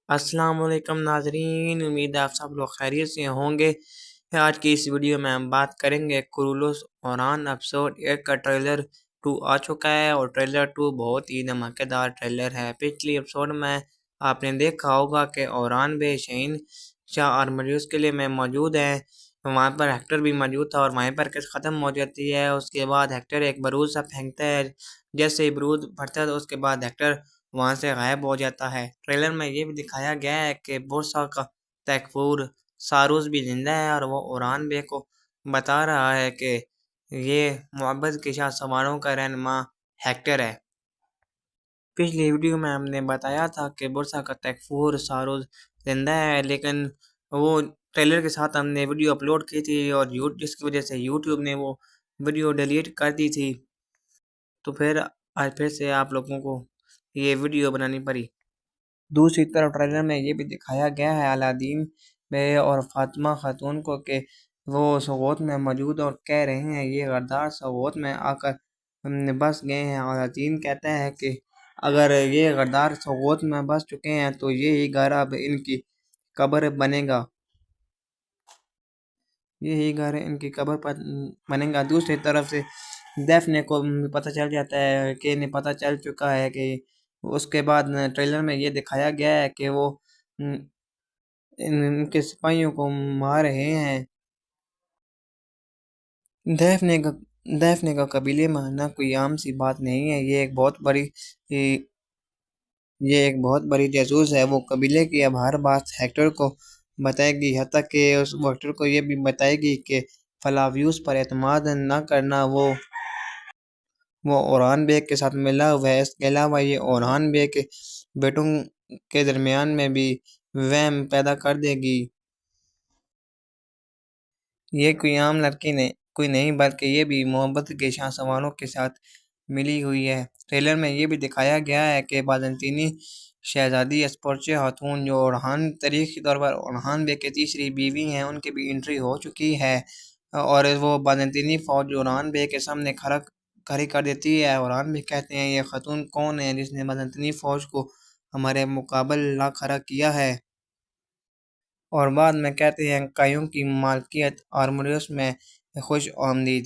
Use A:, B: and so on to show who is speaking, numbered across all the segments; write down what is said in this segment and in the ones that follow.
A: السلام علیکم ناظرین، امید ہے آپ سب لوگ خیریت سے ہوں گے۔ آج کی اس ویڈیو میں ہم بات کریں گے کرولوس اوران ایپیسوڈ 1 کا ٹریلر 2 آ چکا ہے، اور ٹریلر 2 بہت ہی دھماکے دار ٹریلر ہے۔ پچھلی ایپیسوڈ میں آپ نے دیکھا ہوگا کہ اوران بے شہین شاہ آرمریوس قلعے میں موجود ہے، وہاں پر ہیکٹر بھی موجود تھا، اور وہیں پر کس ختم ہو جاتی ہے۔ اس کے بعد ہیکٹر ایک بارود سا پھینکتا ہے، جیسے ہی بارود پھٹتا ہے تو اس کے بعد ہیکٹر وہاں سے غائب ہو جاتا ہے۔ ٹریلر میں یہ بھی دکھایا گیا ہے کہ بورسا کا تیکفور ساروس بھی زندہ ہے، اور وہ اوران بے کو بتا رہا ہے کہ یہ محبت کے شاہ سواروں کا رہنما ہیکٹر ہے۔ پچھلی ویڈیو میں ہم نے بتایا تھا کہ بورسا کا تیکفور ساروس زندہ ہے، لیکن وہ ٹریلر کے ساتھ ہم نے ویڈیو اپلوڈ کی تھی، اور جس کی وجہ سے یوٹیوب نے وہ ویڈیو ڈیلیٹ کر دی تھی، تو پھر آج پھر سے آپ لوگوں کو یہ ویڈیو بنانی پڑی۔ دوسری طرف ٹریلر میں یہ بھی دکھایا گیا ہے الادین بے اور فاطمہ خاتون کو کہ وہ سوغوت میں موجود اور کہہ رہے ہیں یہ غدار سوغوت میں آ کر بس گئے ہیں۔ الادین کہتا ہے کہ اگر یہ غدار سوغوت میں بس چکے ہیں تو یہی گھر اب ان کی قبر بنے گا، یہی گھر ان کی قبر پر بنے گا۔ دوسری طرف سے دیفنے کو پتہ چل جاتا ہے کہ انہیں پتہ چل چکا ہے کہ اس کے بعد ٹریلر میں یہ دکھایا گیا ہے کہ وہ ان کے سپاہیوں کو مار رہے ہیں۔ دیفنے کا قبیلے مارنا کوئی عام سی بات نہیں ہے، یہ ایک بہت بڑی جاسوس ہے۔ وہ قبیلے کی اب ہر بات ہیکٹر کو بتائے گی، حتیٰ کہ اس ہیکٹر کو یہ بھی بتائے گی کہ فلاویوس پر اعتماد نہ کرنا، وہ اوران بے کے ساتھ ملا ہوا ہے۔ اس کے علاوہ یہ اوران بے کے بیٹوں کے درمیان میں بھی وہم پیدا کر دے گی۔ یہ کوئی عام لڑکی نہیں بلکہ یہ بھی محبت کے شاہ سواروں کے ساتھ ملی ہوئی ہے۔ ٹریلر میں یہ بھی دکھایا گیا ہے کہ بازنطینی شہزادی اسپورچے خاتون، جو تاریخی طور پر اوران بے کے تیسری بیوی ہیں، ان کی بھی انٹری ہو چکی ہے، اور وہ بازنطینی فوج اوران بے کے سامنے کھڑی کر دیتی ہے۔ اوران بے کہتے ہیں یہ خاتون کون ہے جس نے بازنطینی فوج کو ہمارے مقابلہ کھڑا کیا ہے، اور بعد میں کہتے ہیں کائیوں کی مالکیت آرمریوس میں خوش آمدید۔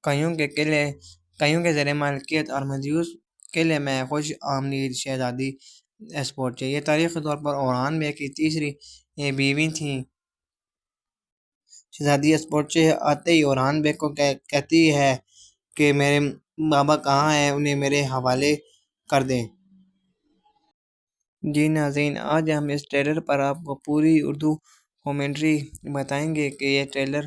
A: کائیوں کے زیر مالکیت آرمریوس قلعے میں خوش آمدید شہزادی اسپورچے، یہ تاریخی طور پر اوران بے کی تیسری بیوی تھیں۔ شہزادی اسپورچے آتے ہی اوران بے کو کہتی ہے کہ میرے بابا کہاں ہیں، انہیں میرے حوالے کر دیں۔ جی ناظرین، آج ہم اس ٹریلر پر آپ کو پوری اردو کومنٹری بتائیں گے کہ یہ ٹریلر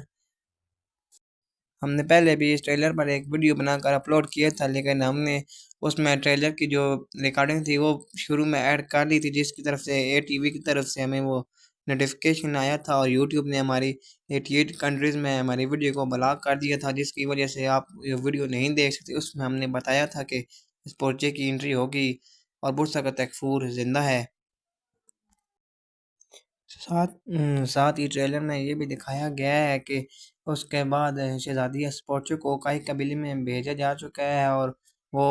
A: ہم نے پہلے بھی اس ٹریلر پر ایک ویڈیو بنا کر اپلوڈ کیا تھا، لیکن ہم نے اس میں ٹریلر کی جو ریکارڈنگ تھی وہ شروع میں ایڈ کر لی تھی، جس کی طرف سے اے ٹی وی کی طرف سے ہمیں وہ نوٹیفیکیشن آیا تھا، اور یوٹیوب نے ہماری 88 کنٹریز میں ہماری ویڈیو کو بلاک کر دیا تھا، جس کی وجہ سے آپ یہ ویڈیو نہیں دیکھ سکتے۔ اس میں ہم نے بتایا تھا کہ اس پورچے کی انٹری ہوگی اور بورسا کا تیکفور زندہ ہے۔ ساتھ ہی ٹریلر میں یہ بھی دکھایا گیا ہے کہ اس کے بعد شہزادی اسپورچے کو کئی قبیلے میں بھیجا جا چکا ہے، اور وہ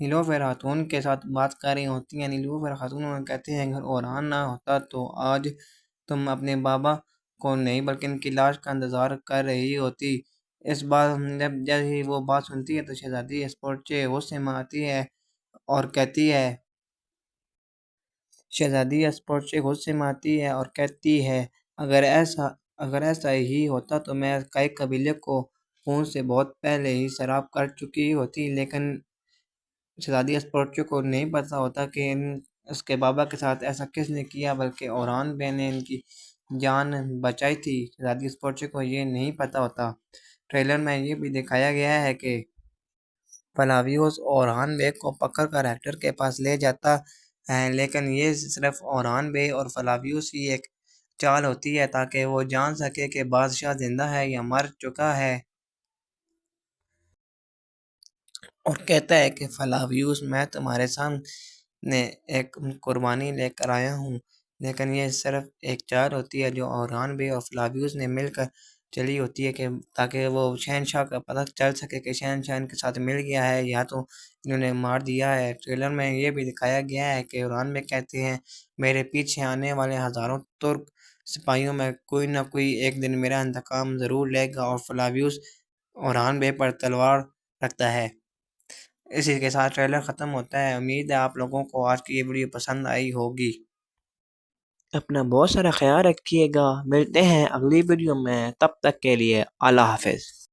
A: نیلوفر خاتون کے ساتھ بات کر رہی ہوتی ہیں۔ نیلوفر خاتون کہتے ہیں اگر اوران نہ ہوتا تو آج تم اپنے بابا کو نہیں بلکہ ان کی لاش کا انتظار کر رہی ہوتی۔ اس بات جب ہی وہ بات سنتی ہے تو شہزادی اسپورچے غصے میں آتی ہے اور کہتی ہے اگر ایسا ہی ہوتا تو میں کئی قبیلے کو خون سے بہت پہلے ہی سیراب کر چکی ہوتی۔ لیکن شہزادی اسپورچے کو نہیں پتہ ہوتا کہ اس کے بابا کے ساتھ ایسا کس نے کیا، بلکہ اوران بے نے ان کی جان بچائی تھی۔ شہزادی اسپورچے کو یہ نہیں پتہ ہوتا۔ ٹریلر میں یہ بھی دکھایا گیا ہے کہ فلاویوس اوران بے کو پکڑ کر ہیکٹر کے پاس لے جاتا ہے، لیکن یہ صرف اوران بے اور فلاویوس کی ایک چال ہوتی ہے تاکہ وہ جان سکے کہ بادشاہ زندہ ہے یا مر چکا ہے، اور کہتا ہے کہ فلاویوس میں تمہارے سامنے ایک قربانی لے کر آیا ہوں، لیکن یہ صرف ایک چال ہوتی ہے جو اوران بے اور فلاویوس نے مل کر چلی ہوتی ہے کہ تاکہ وہ شہنشاہ کا پتہ چل سکے کہ شہنشاہ ان کے ساتھ مل گیا ہے یا تو انہوں نے مار دیا ہے۔ ٹریلر میں یہ بھی دکھایا گیا ہے کہ اوران بے کہتے ہیں میرے پیچھے آنے والے ہزاروں ترک سپاہیوں میں کوئی نہ کوئی ایک دن میرا انتقام ضرور لے گا، اور فلاویوس اوران بے پر تلوار رکھتا ہے۔ اسی کے ساتھ ٹریلر ختم ہوتا ہے۔ امید ہے آپ لوگوں کو آج کی یہ ویڈیو پسند آئی ہوگی۔ اپنا بہت سارا خیال رکھیے گا، ملتے ہیں اگلی ویڈیو میں، تب تک کے لیے اللہ حافظ۔